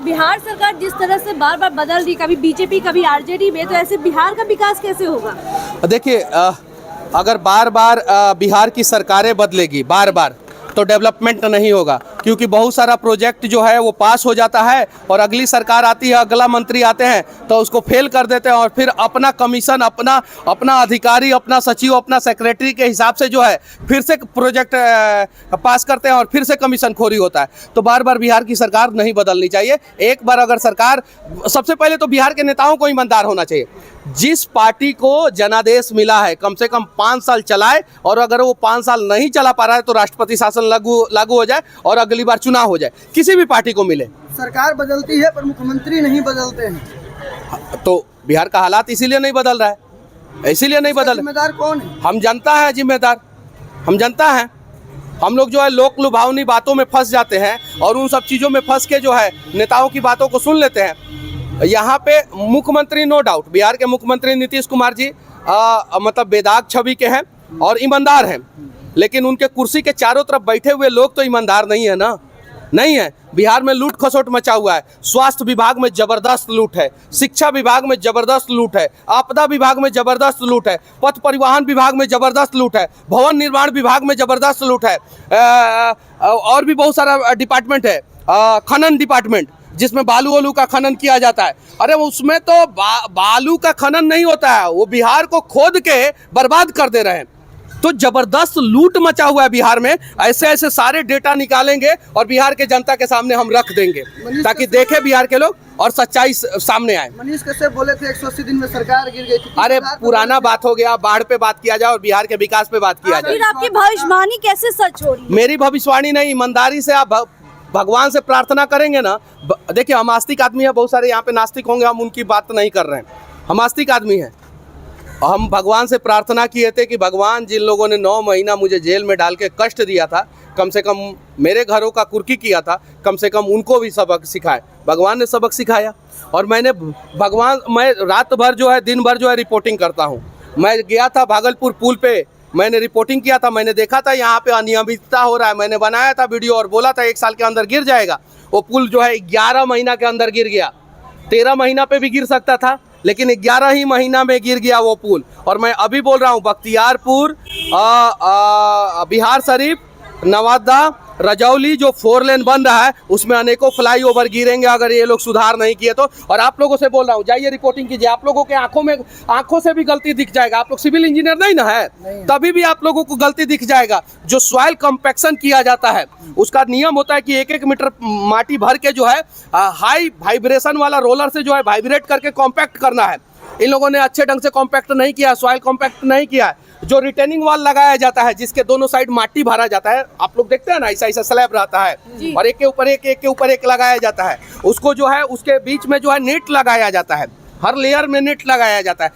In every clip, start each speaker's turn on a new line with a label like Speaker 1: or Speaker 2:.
Speaker 1: बिहार सरकार जिस तरह से बार बार बदल रही, कभी बीजेपी कभी आरजेडी में, तो ऐसे बिहार का विकास कैसे होगा?
Speaker 2: देखिए, अगर बार बार बिहार की सरकारें बदलेगी बार बार तो डेवलपमेंट नहीं होगा, क्योंकि बहुत सारा प्रोजेक्ट जो है वो पास हो जाता है और अगली सरकार आती है, अगला मंत्री आते हैं तो उसको फेल कर देते हैं और फिर अपना कमीशन, अपना अधिकारी, अपना सचिव, अपना सेक्रेटरी के हिसाब से जो है फिर से प्रोजेक्ट पास करते हैं और फिर से कमीशन खोरी होता है। तो बार बार बिहार की सरकार नहीं बदलनी चाहिए। एक बार अगर सरकार, सबसे पहले तो बिहार के नेताओं को ईमानदार होना चाहिए। जिस पार्टी को जनादेश मिला है कम से कम 5 साल चलाए, और अगर वो 5 साल नहीं चला पा रहा है तो राष्ट्रपति शासन लागू हो जाए और अगली बार चुनाव हो जाए, किसी भी पार्टी को मिले।
Speaker 3: सरकार बदलती है पर मुख्यमंत्री नहीं बदलते हैं,
Speaker 2: तो बिहार का हालात इसीलिए नहीं बदल रहा है, इसीलिए नहीं बदल।
Speaker 3: जिम्मेदार कौन है?
Speaker 2: हम जनता है जिम्मेदार, हम जनता है। हम लोग जो है लोक लुभावनी बातों में फंस जाते हैं और उन सब चीज़ों में फंस के जो है नेताओं की बातों को सुन लेते हैं। यहाँ पे मुख्यमंत्री नो डाउट, बिहार के मुख्यमंत्री नीतीश कुमार जी मतलब बेदाग छवि के हैं और ईमानदार हैं, लेकिन उनके कुर्सी के चारों तरफ बैठे हुए लोग तो ईमानदार नहीं है ना, नहीं है। बिहार में लूट खसोट मचा हुआ है, स्वास्थ्य विभाग में जबरदस्त लूट है, शिक्षा विभाग में जबरदस्त लूट है, आपदा विभाग में जबरदस्त लूट है, पथ परिवहन विभाग में जबरदस्त लूट है, भवन निर्माण विभाग में जबरदस्त लूट है, और भी बहुत सारा डिपार्टमेंट है, खनन डिपार्टमेंट जिसमें बालू वालू का खनन किया जाता है। अरे उसमें तो बालू का खनन नहीं होता है, वो बिहार को खोद के बर्बाद कर दे रहे हैं। तो जबरदस्त लूट मचा हुआ है बिहार में। ऐसे ऐसे सारे डेटा निकालेंगे और बिहार के जनता के सामने हम रख देंगे ताकि देखे बिहार के लोग और सच्चाई सामने आए।
Speaker 3: मनीष कश्यप बोले थे 180 दिन में सरकार गिर गई थी।
Speaker 2: अरे पुराना बात हो गया, बाढ़ पे बात किया जाए और बिहार के विकास पे बात किया जाए।
Speaker 1: फिर आपकी भविष्यवाणी कैसे सच हो रही है?
Speaker 2: मेरी भविष्यवाणी नहीं, ईमानदारी से आप भगवान से प्रार्थना करेंगे ना। देखिए, हम आस्तिक आदमी है, बहुत सारे यहाँ पे नास्तिक होंगे, हम उनकी बात नहीं कर रहे हैं। हम आस्तिक आदमी हैं। हम भगवान से प्रार्थना किए थे कि भगवान, जिन लोगों ने 9 महीना मुझे जेल में डाल के कष्ट दिया था, कम से कम मेरे घरों का कुर्की किया था, कम से कम उनको भी सबक सिखाए। भगवान ने सबक सिखाया और मैं रात भर जो है, दिन भर जो है रिपोर्टिंग करता हूँ। मैं गया था भागलपुर पुल पे, मैंने रिपोर्टिंग किया था, मैंने देखा था यहाँ पे अनियमितता हो रहा है, मैंने बनाया था वीडियो और बोला था 1 साल के अंदर गिर जाएगा। वो पुल जो है 11 महीना के अंदर गिर गया। 13 महीना पे भी गिर सकता था, लेकिन 11 ही महीना में गिर गया वो पुल। और मैं अभी बोल रहा हूँ, बख्तियारपुर, बिहार शरीफ, नवादा, रजौली जो 4 लेन बन रहा है, उसमें अनेकों फ्लाईओवर गिरेंगे अगर ये लोग सुधार नहीं किए तो। और आप लोगों से बोल रहा हूँ, जाइए रिपोर्टिंग कीजिए। आप लोगों के आंखों से भी गलती दिख जाएगा। आप लोग सिविल इंजीनियर नहीं ना है, तभी भी आप लोगों को गलती दिख जाएगा। जो सॉइल कंपैक्शन किया जाता है, उसका नियम होता है कि 1-1 मीटर माटी भर के जो है हाई वाइब्रेशन वाला रोलर से जो है वाइब्रेट करके कॉम्पैक्ट करना है। इन लोगों ने अच्छे ढंग से कॉम्पैक्ट नहीं किया, सॉइल कॉम्पैक्ट नहीं किया। जो रिटेनिंग वॉल लगाया जाता है, जिसके दोनों साइड माटी भरा जाता है, आप लोग देखते हैं ना, ऐसा स्लैब रहता है और एक के ऊपर एक लगाया जाता है। उसको जो है उसके बीच में जो है नेट लगाया जाता है, हर लेयर में नेट लगाया जाता है।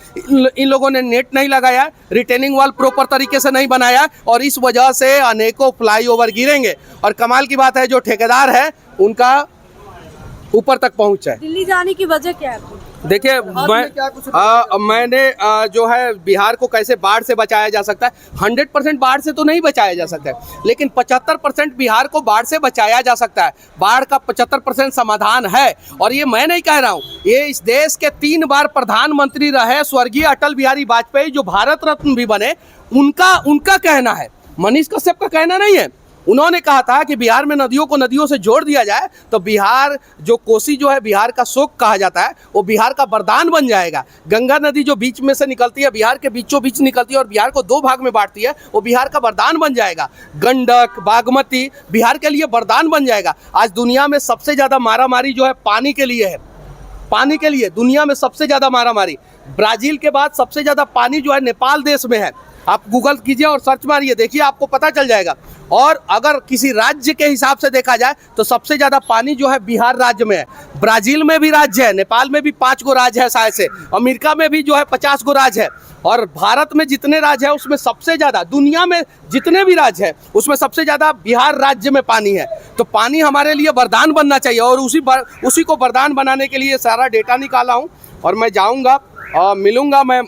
Speaker 2: इन लोगों ने नेट नहीं लगाया, रिटेनिंग वॉल प्रॉपर तरीके से नहीं बनाया और इस वजह से अनेकों फ्लाईओवर गिरेंगे। और कमाल की बात है, जो ठेकेदार है उनका ऊपर तक पहुंच है।
Speaker 1: दिल्ली जाने की वजह क्या है?
Speaker 2: देखिए, मैंने जो है बिहार को कैसे बाढ़ से बचाया जा सकता है, 100% बाढ़ से तो नहीं बचाया जा सकता है, लेकिन 75% बिहार को बाढ़ से बचाया जा सकता है। बाढ़ का 75% समाधान है। और ये मैं नहीं कह रहा हूँ, ये इस देश के 3 बार प्रधानमंत्री रहे स्वर्गीय अटल बिहारी वाजपेयी, जो भारत रत्न भी बने, उनका कहना है, मनीष कश्यप का कहना नहीं है। उन्होंने कहा था कि बिहार में नदियों को नदियों से जोड़ दिया जाए तो बिहार, जो कोसी जो है बिहार का शोक कहा जाता है, वो बिहार का वरदान बन जाएगा। गंगा नदी जो बीच में से निकलती है, बिहार के बीचों बीच निकलती है और बिहार को 2 भाग में बांटती है, वो बिहार का वरदान बन जाएगा। गंडक, बागमती बिहार के लिए वरदान बन जाएगा। आज दुनिया में सबसे ज़्यादा मारामारी जो है पानी के लिए है, पानी के लिए दुनिया में सबसे ज़्यादा मारामारी। ब्राज़ील के बाद सबसे ज़्यादा पानी जो है नेपाल देश में है। आप गूगल कीजिए और सर्च मारिए, देखिए, आपको पता चल जाएगा। और अगर किसी राज्य के हिसाब से देखा जाए तो सबसे ज़्यादा पानी जो है बिहार राज्य में है। ब्राज़ील में भी राज्य है, नेपाल में भी 5 गो राज्य है शायद से, अमेरिका में भी जो है 50 गो राज्य है, और भारत में जितने राज्य है उसमें सबसे ज़्यादा, दुनिया में जितने भी राज्य है उसमें सबसे ज़्यादा बिहार राज्य में पानी है। तो पानी हमारे लिए वरदान बनना चाहिए और उसी को वरदान बनाने के लिए सारा डेटा निकाला हूँ और मैं जाऊँगा, मिलूँगा, मैं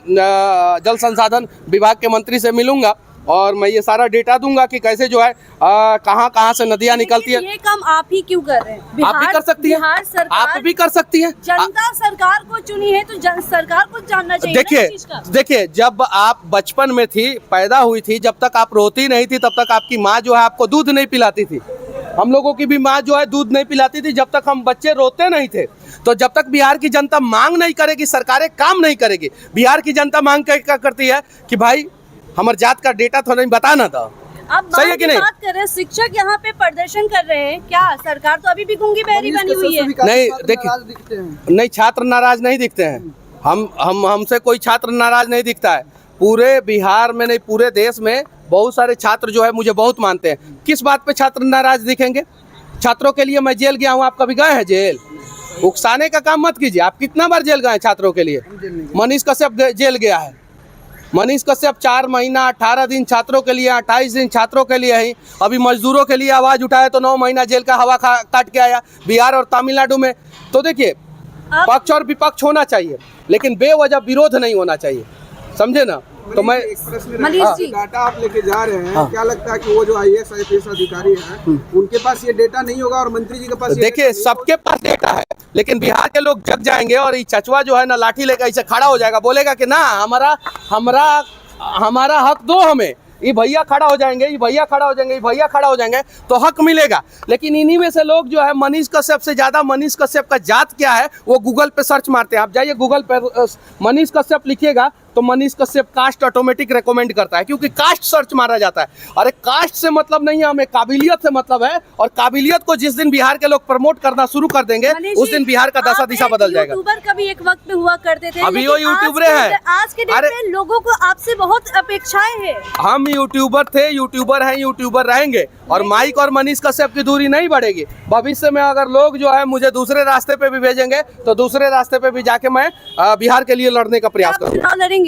Speaker 2: जल संसाधन विभाग के मंत्री से मिलूँगा और मैं ये सारा डेटा दूंगा कि कैसे जो है कहाँ कहाँ से नदियाँ निकलती है।
Speaker 1: ये काम आप ही क्यों कर रहे हैं?
Speaker 2: आप भी कर सकती हैं,
Speaker 1: बिहार सरकार,
Speaker 2: आप भी कर सकती हैं।
Speaker 1: जनता सरकार को चुनी है तो सरकार को जानना चाहिए ना इस चीज का।
Speaker 2: देखिए जब आप बचपन में थी, पैदा हुई थी, जब तक आप रोती नहीं थी तब तक आपकी माँ जो है आपको दूध नहीं पिलाती थी। हम लोगों की भी माँ जो है दूध नहीं पिलाती थी जब तक हम बच्चे रोते नहीं थे। तो जब तक बिहार की जनता मांग नहीं करेगी, सरकारें काम नहीं करेगी। बिहार की जनता मांग क्या करती है कि भाई हमारे जात का डेटा तो नहीं बताना था।
Speaker 1: अब
Speaker 2: सही है कि नहीं?
Speaker 1: बात कर रहे हैं, शिक्षक यहाँ पे प्रदर्शन कर रहे हैं, क्या सरकार तो अभी भी गूंगी बहरी बनी हुई है?
Speaker 2: नहीं देखिए, नहीं छात्र नाराज नहीं दिखते हैं। हमसे कोई छात्र नाराज नहीं दिखता है। पूरे बिहार में नहीं, पूरे देश में बहुत सारे छात्र जो है मुझे बहुत मानते हैं। किस बात पे छात्र नाराज दिखेंगे? छात्रों के लिए मैं जेल गया हूँ, आप कभी गए हैं जेल? उकसाने का काम मत कीजिए। आप कितना बार जेल गए छात्रों के लिए? मनीष कश्यप जेल गया है। मनीष कश्यप 4 महीना 18 दिन छात्रों के लिए, 28 दिन छात्रों के लिए ही। अभी मजदूरों के लिए आवाज उठाया तो 9 महीना जेल का हवा काट के आया बिहार और तमिलनाडु में। तो देखिए पक्ष और विपक्ष होना चाहिए, लेकिन बेवजह विरोध नहीं होना चाहिए, समझे ना? तो मैं
Speaker 1: मनीष जी,
Speaker 3: डाटा आप लेके जा रहे हैं, क्या लगता है कि वो जो IAS IPS अधिकारी हैं उनके पास ये डेटा नहीं होगा और मंत्री जी के पास?
Speaker 2: देखिए सबके पास डेटा है, लेकिन बिहार के लोग जग जाएंगे और ये चचवा जो है ना लाठी लेकर ऐसे खड़ा हो जाएगा, बोलेगा कि ना हमारा हक दो हमें। ये भैया खड़ा हो जाएंगे, ये भैया खड़ा हो जाएंगे, ये भैया खड़ा हो जाएंगे तो हक मिलेगा। लेकिन इन्हीं में से लोग जो है मनीष कश्यप से ज़्यादा मनीष कश्यप का जात क्या है वो गूगल पे सर्च मारते हैं। आप जाइए गूगल पे मनीष कश्यप लिखिएगा तो Manish Kashyap caste automatic recommend करता है, क्योंकि कास्ट सर्च मारा जाता है। अरे कास्ट से मतलब नहीं है, हमें काबिलियत से मतलब है। और काबिलियत को जिस दिन बिहार के लोग प्रमोट करना शुरू कर देंगे उस दिन बिहार का दशा दिशा बदल जाएगा।
Speaker 1: यूट्यूबर कभी एक वक्त में हुआ करते थे,
Speaker 2: अभी वो यूट्यूबरे हैं।
Speaker 1: आज के डेट में लोगों को आपसे बहुत अपेक्षाएं हैं।
Speaker 2: हम यूट्यूबर थे, यूट्यूबर हैं, यूट्यूबर रहेंगे। और माइक और मनीष कश्यप की दूरी नहीं बढ़ेगी। भविष्य में अगर लोग जो है मुझे दूसरे रास्ते पे भी भेजेंगे तो दूसरे रास्ते पे भी जाके मैं बिहार के लिए लड़ने का प्रयास करूंगा।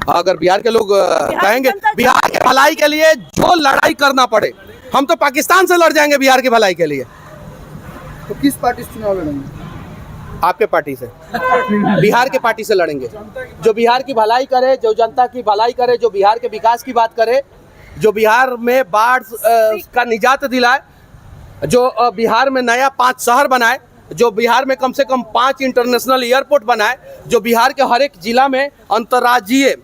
Speaker 2: अगर बिहार के लोग कहेंगे बिहार की भलाई के लिए जो लड़ाई करना पड़े, हम तो पाकिस्तान से लड़ जाएंगे बिहार की भलाई के लिए।
Speaker 3: तो किस पार्टी से चुनाव लड़ेंगे?
Speaker 2: आपके पार्टी से, बिहार के पार्टी से लड़ेंगे। जो बिहार की भलाई करे, जो जनता की भलाई करे, जो बिहार के विकास की बात करे, जो बिहार में बाढ़ का निजात दिलाए, जो बिहार में नया 5 शहर बनाए, जो बिहार में कम से कम 5 इंटरनेशनल एयरपोर्ट बनाए, जो बिहार के हर एक जिला में अंतर्राज्यीय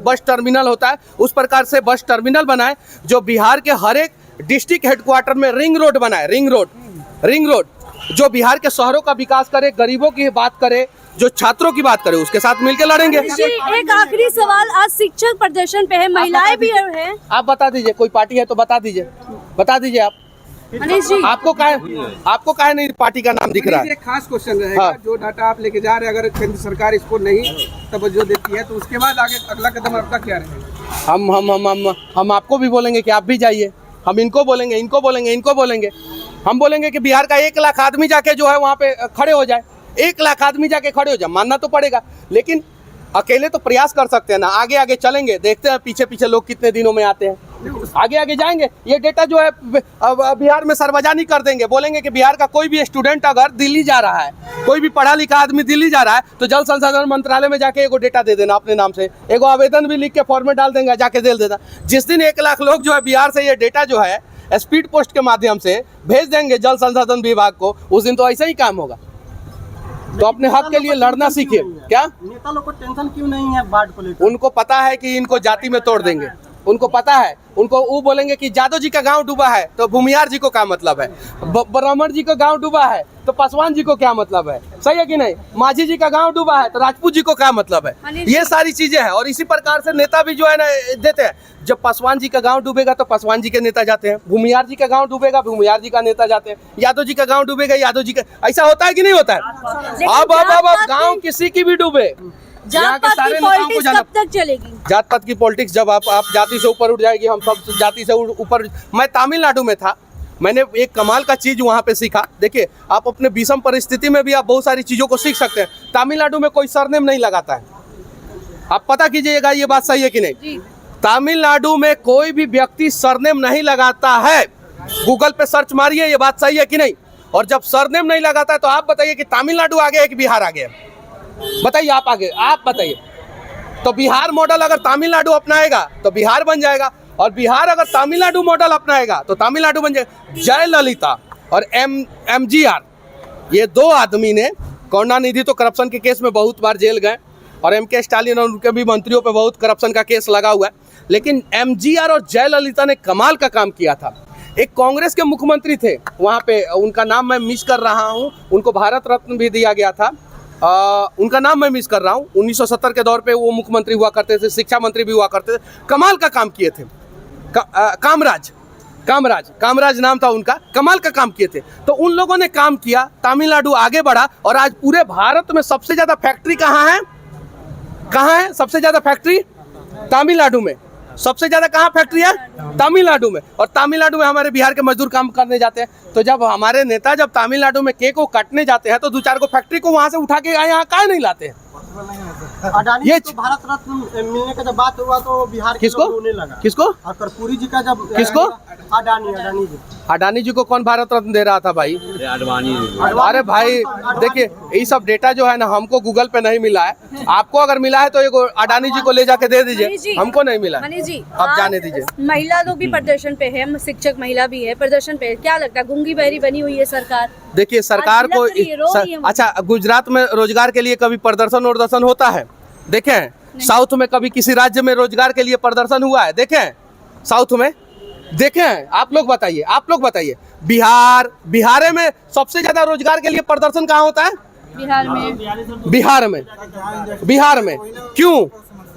Speaker 2: बस टर्मिनल होता है उस प्रकार से बस टर्मिनल बनाए, जो बिहार के हर एक डिस्ट्रिक्ट हेडक्वार्टर में रिंग रोड बनाए, रिंग रोड, जो बिहार के शहरों का विकास करे, गरीबों की बात करे, जो छात्रों की बात करे, उसके साथ मिलकर लड़ेंगे।
Speaker 1: एक आखिरी सवाल, आज शिक्षक प्रदर्शन पे है, महिलाएं भी है, आप
Speaker 2: बता दीजिए, कोई पार्टी है तो बता दीजिए आप।
Speaker 1: मनीष जी, आपको
Speaker 2: काहे नहीं पार्टी का नाम दिख रहा है?
Speaker 3: एक खास क्वेश्चन रहेगा। हाँ। जो डाटा आप लेके जा रहे हैं, अगर केंद्र सरकार इसको नहीं तवज्जो देती है तो उसके बाद आगे अगला कदम आपका क्या रहेगा?
Speaker 2: हम आपको भी बोलेंगे कि आप भी जाइए। हम इनको बोलेंगे। हम बोलेंगे कि बिहार का 1 लाख आदमी जाके जो है वहाँ पे खड़े हो जाए। 1 लाख आदमी जाके खड़े हो जाए, मानना तो पड़ेगा। लेकिन अकेले तो प्रयास कर सकते हैं ना, आगे चलेंगे, देखते हैं पीछे लोग कितने दिनों में आते हैं, आगे जाएंगे। ये डेटा जो है बिहार में सार्वजनिक कर देंगे, बोलेंगे कि बिहार का कोई भी स्टूडेंट अगर दिल्ली जा रहा है, कोई भी पढ़ा लिखा आदमी दिल्ली जा रहा है तो जल संसाधन मंत्रालय में जाके एगो डेटा दे देना अपने नाम से, एगो आवेदन भी लिख के फॉर्मेट डाल देंगे, जाके दे देना। जिस दिन 1 लाख लोग जो है बिहार से ये डेटा जो है स्पीड पोस्ट के माध्यम से भेज देंगे जल संसाधन विभाग को, उस दिन तो ऐसा ही काम होगा। तो अपने हक के लिए लड़ना सीखिए। क्या
Speaker 3: नेता लोग को टेंशन क्यों नहीं है बाढ़ को लेकर?
Speaker 2: उनको पता है कि इनको जाति में तोड़ देंगे, उनको पता है। उनको वो बोलेंगे कि यादव जी का गांव डूबा है तो भूमियार जी को क्या मतलब है, ब्राह्मण जी का गांव डूबा है तो पासवान जी को क्या मतलब है, सही है कि नहीं? माझी जी का गांव डूबा है तो राजपूत जी को क्या मतलब है? ये सारी चीजें हैं। और इसी प्रकार से नेता भी जो है ना देते हैं। जब पासवान जी का गांव डूबेगा तो पासवान जी के नेता जाते हैं, भूमियार जी का गांव डूबेगा भूमियार जी का नेता जाते हैं, यादव जी का गांव डूबेगा यादव जी का। ऐसा होता है कि नहीं होता है? अब गाँव किसी की भी डूबे,
Speaker 1: जात पात की पॉलिटिक्स कब तक चलेगी?
Speaker 2: जात पात की पॉलिटिक्स जब आप जाति से ऊपर उठ जाएगी, हम सब जाति से ऊपर। मैं तमिलनाडु में था, मैंने एक कमाल का चीज वहाँ पे सीखा। देखिए आप अपने विषम परिस्थिति में भी आप बहुत सारी चीजों को सीख सकते हैं। तमिलनाडु में कोई सरनेम नहीं लगाता है, आप पता कीजिएगा ये बात सही है कि नहीं? तमिलनाडु में कोई भी व्यक्ति सरनेम नहीं लगाता है। गूगल पे सर्च मारिए, ये बात सही है कि नहीं? और जब सरनेम नहीं लगाता है तो आप बताइए कि तमिलनाडु आगे है कि बिहार आगे है? बताइए, आप आगे, आप बताइए। तो बिहार मॉडल अगर तमिलनाडु अपनाएगा तो बिहार बन जाएगा, और बिहार अगर तमिलनाडु मॉडल अपनाएगा तो तमिलनाडु बन जाएगा। जयललिता और MGR, ये दो आदमी ने, करुणानिधि तो करप्शन के केस में बहुत बार जेल गए, और MK स्टालिन और उनके भी मंत्रियों पे बहुत करप्शन का केस लगा हुआ है, लेकिन MGR और जयललिता ने कमाल का काम किया था। एक कांग्रेस के मुख्यमंत्री थे वहाँ पे, उनका नाम मैं मिस कर रहा हूँ, उनको भारत रत्न भी दिया गया था, उनका नाम मैं मिस कर रहा हूँ। 1970 के दौर पे वो मुख्यमंत्री हुआ करते थे, शिक्षा मंत्री भी हुआ करते थे, कमाल का काम किए थे। कामराज नाम था उनका, कमाल का काम किए थे। तो उन लोगों ने काम किया, तमिलनाडु आगे बढ़ा, और आज पूरे भारत में सबसे ज़्यादा फैक्ट्री कहाँ है सबसे ज़्यादा फैक्ट्री? तमिलनाडु में। सबसे ज़्यादा कहाँ फैक्ट्री है? तमिलनाडु में। और तमिलनाडु में हमारे बिहार के मजदूर काम करने जाते हैं। तो जब हमारे नेता जब तमिलनाडु में केक को काटने जाते हैं तो 2-4 को फैक्ट्री को वहाँ से उठा के यहाँ काहे नहीं लाते हैं?
Speaker 4: अडानी ये तो भारत रत्न मिलने का जब बात हुआ तो बिहार के लोग रोने लगा।
Speaker 2: किसको?
Speaker 4: और कर्पूरी जी का जब
Speaker 2: किसको?
Speaker 4: अडानी
Speaker 2: जी को कौन भारत रत्न दे रहा था भाई? अरे भाई देखिए, ये सब डेटा जो है ना हमको गूगल पे नहीं मिला है, आपको अगर मिला है तो एक अडानी जी को ले जाके दे दीजिए, हमको नहीं मिला।
Speaker 1: मनीष जी,
Speaker 2: अब जाने दीजिए।
Speaker 1: महिला लोग भी प्रदर्शन पे है, शिक्षक महिला भी है प्रदर्शन पे, क्या लगता है गूंगी बहरी बनी हुई है सरकार?
Speaker 2: देखिए सरकार को, अच्छा गुजरात में रोजगार के लिए कभी प्रदर्शन होता है? देखें साउथ में कभी किसी राज्य में रोजगार के लिए प्रदर्शन हुआ है? देखें साउथ में देखें? आप लोग बताइए। बिहार में सबसे ज्यादा रोजगार के लिए प्रदर्शन कहाँ होता है? बिहार में। क्यों?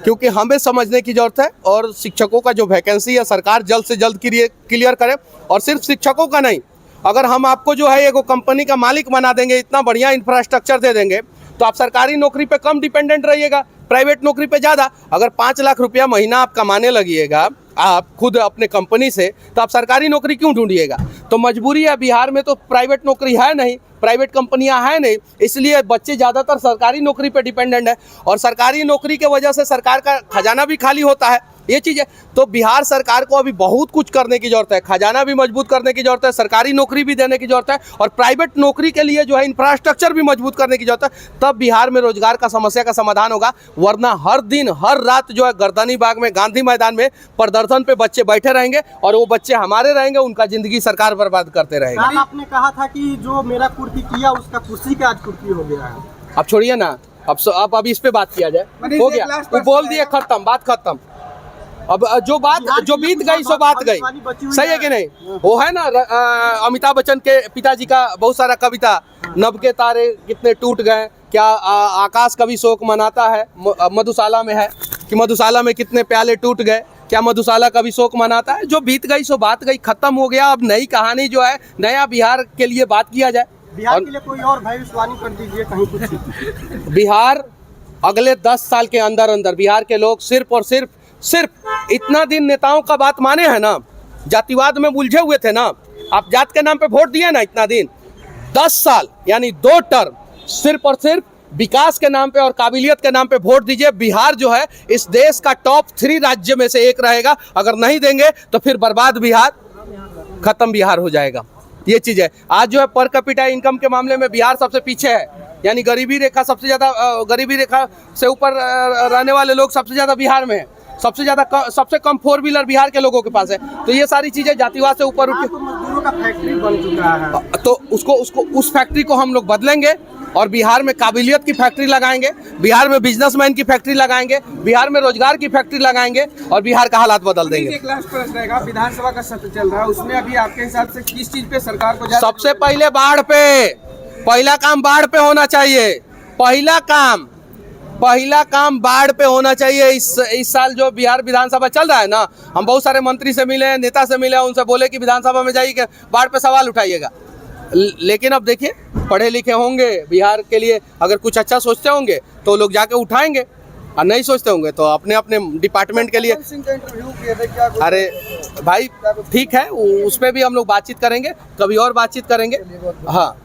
Speaker 2: क्योंकि हमें समझने की जरूरत है, और शिक्षकों का जो वैकेंसी है सरकार जल्द से जल्द क्लियर करे। और सिर्फ शिक्षकों का नहीं, अगर हम आपको जो है एगो कंपनी का मालिक बना देंगे, इतना बढ़िया इंफ्रास्ट्रक्चर दे देंगे, तो आप सरकारी नौकरी पे कम डिपेंडेंट रहिएगा, प्राइवेट नौकरी पे ज़्यादा। अगर 5 लाख रुपया महीना आप कमाने लगिएगा आप खुद अपने कंपनी से, तो आप सरकारी नौकरी क्यों ढूंढिएगा? तो मजबूरी है, बिहार में तो प्राइवेट नौकरी है नहीं, प्राइवेट कंपनियां हैं नहीं, इसलिए बच्चे ज़्यादातर सरकारी नौकरी पे डिपेंडेंट है, और सरकारी नौकरी के वजह से सरकार का खजाना भी खाली होता है। ये चीज़ है। तो बिहार सरकार को अभी बहुत कुछ करने की जरूरत है, खजाना भी मजबूत करने की जरूरत है, सरकारी नौकरी भी देने की जरूरत है, और प्राइवेट नौकरी के लिए जो है इंफ्रास्ट्रक्चर भी मजबूत करने की जरूरत है। तब बिहार में रोजगार का समस्या का समाधान होगा। वरना हर दिन हर रात जो है गर्दनी बाग में, गांधी मैदान में प्रदर्शन पे बच्चे बैठे रहेंगे, और वो बच्चे हमारे रहेंगे, उनका जिंदगी सरकार बर्बाद करते रहेगी।
Speaker 4: आपने कहा था कि जो मेरा कुर्सी किया उसका कुर्सी का आज कुर्सी हो गया है।
Speaker 2: अब छोड़िए ना, अब इस पे बात किया जाए, हो गया, वो बोल दिए, खत्म, बात खत्म। अब जो बीत गई सो बात गई, सही है कि नहीं? वो है ना अमिताभ बच्चन के पिताजी का बहुत सारा कविता, नभ के तारे कितने टूट गए, क्या आकाश कभी शोक मनाता है, मधुशाला में है कि मधुशाला में कितने प्याले टूट गए, क्या मधुशाला कभी शोक मनाता है? जो बीत गई सो बात गई, खत्म हो गया। अब नई कहानी जो है, नया बिहार के लिए बात किया जाए।
Speaker 4: बिहार के लिए कोई और भविष्यवाणी कर दीजिए कहीं कुछ।
Speaker 2: बिहार अगले 10 साल के अंदर बिहार के लोग सिर्फ और सिर्फ इतना दिन नेताओं का बात माने हैं ना, जातिवाद में उलझे हुए थे ना, आप जात के नाम पे वोट दिए ना इतना दिन, 10 साल यानी 2 टर्म सिर्फ और सिर्फ विकास के नाम पे और काबिलियत के नाम पे वोट दीजिए। बिहार जो है इस देश का टॉप 3 राज्य में से एक रहेगा। अगर नहीं देंगे तो फिर बर्बाद बिहार, खत्म बिहार हो जाएगा। ये चीज़ है। आज जो है पर कैपिटा इनकम के मामले में बिहार सबसे पीछे है, यानी गरीबी रेखा सबसे ज़्यादा, गरीबी रेखा से ऊपर रहने वाले लोग सबसे ज़्यादा बिहार में है। सबसे कम 4 व्हीलर बिहार के लोगों के पास है। तो ये सारी चीज़ें जातिवाद से ऊपर उठ के,
Speaker 4: मजदूरों का फैक्ट्री बन चुका है,
Speaker 2: तो उस फैक्ट्री को हम लोग बदलेंगे, और बिहार में काबिलियत की फैक्ट्री लगाएंगे, बिहार में बिजनेसमैन की फैक्ट्री लगाएंगे, बिहार में रोजगार की फैक्ट्री लगाएंगे, और बिहार का हालात बदल देंगे।
Speaker 3: एक लास्ट प्रश्न रहेगा, विधानसभा का सत्र चल रहा है, उसमें अभी आपके हिसाब से किस चीज पे सरकार को
Speaker 2: सबसे पहले बाढ़ पे, पहला काम बाढ़ पे होना चाहिए। पहला काम बाढ़ पे होना चाहिए। इस साल जो बिहार विधानसभा चल रहा है ना, हम बहुत सारे मंत्री से मिले, नेता से मिले, उनसे बोले कि विधानसभा में जाइए बाढ़ पे सवाल उठाइएगा। लेकिन अब देखिए, पढ़े लिखे होंगे, बिहार के लिए अगर कुछ अच्छा सोचते होंगे तो लोग जाके उठाएंगे, और नहीं सोचते होंगे तो अपने अपने डिपार्टमेंट के लिए। अरे भाई ठीक है, उस पर भी हम लोग बातचीत करेंगे, कभी और बातचीत करेंगे। हाँ।